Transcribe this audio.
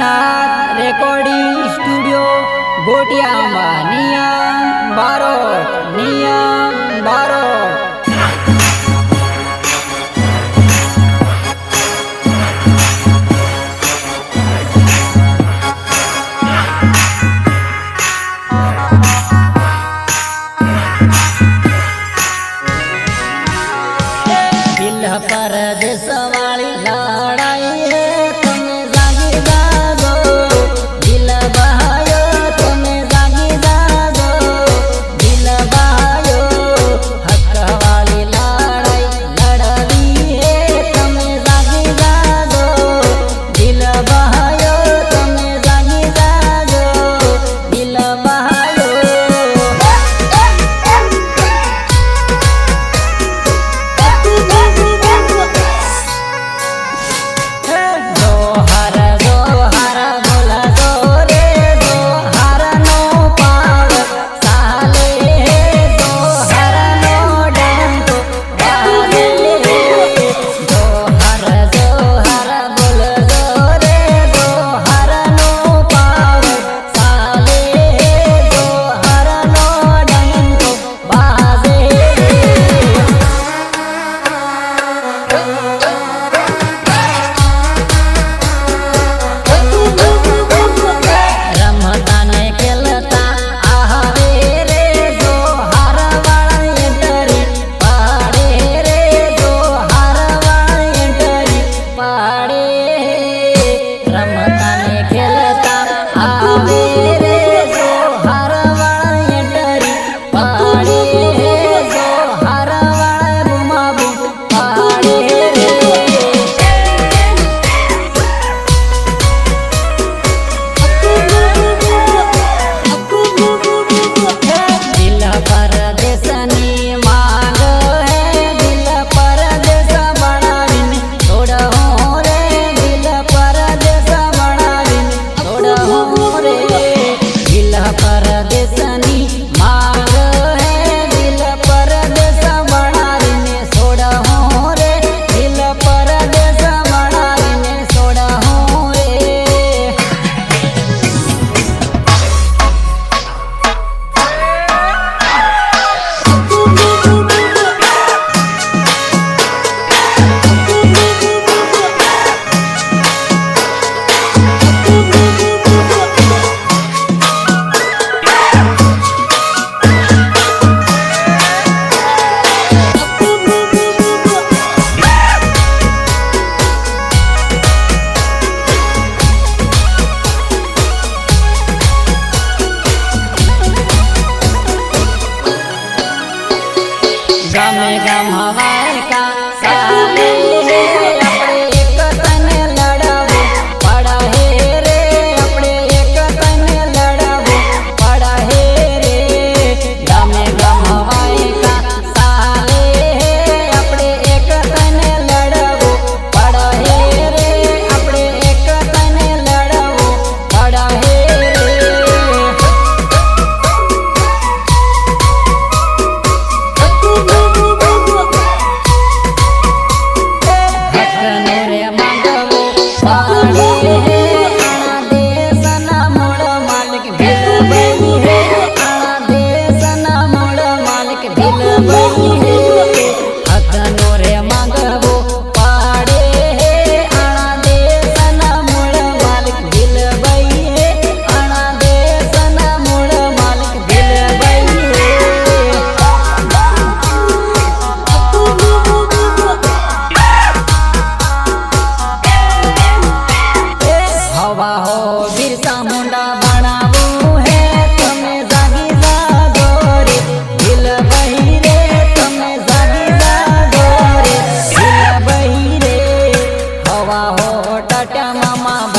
Bholanath recording studio गोटिया निया बारो परदेस वाली लड़ाई है तुम्हें जागी जागो दिल बहायो तुम्हें जागी जागो दिल बहायो हक वाली लड़ाई लड़वी है तुम्हें जागी जागो दिल बहायो तुम्हें जागी जागो दिल बहायो गम हवाए का साले अपने एक तन लड़ावो पड़ा है रे अपने एक तन लड़ावो पड़ा है रे गम हवाए का साले अपने एक तन लड़ावो पड़ा है रे अपने एक तन लड़ावो पड़ा है बिरसा मुंडा बनावो है तुम्हें जागी जागो रे दिल बही रे तुम्हें जागी जागो रे दिल बही रे हवा हो टाटा मामा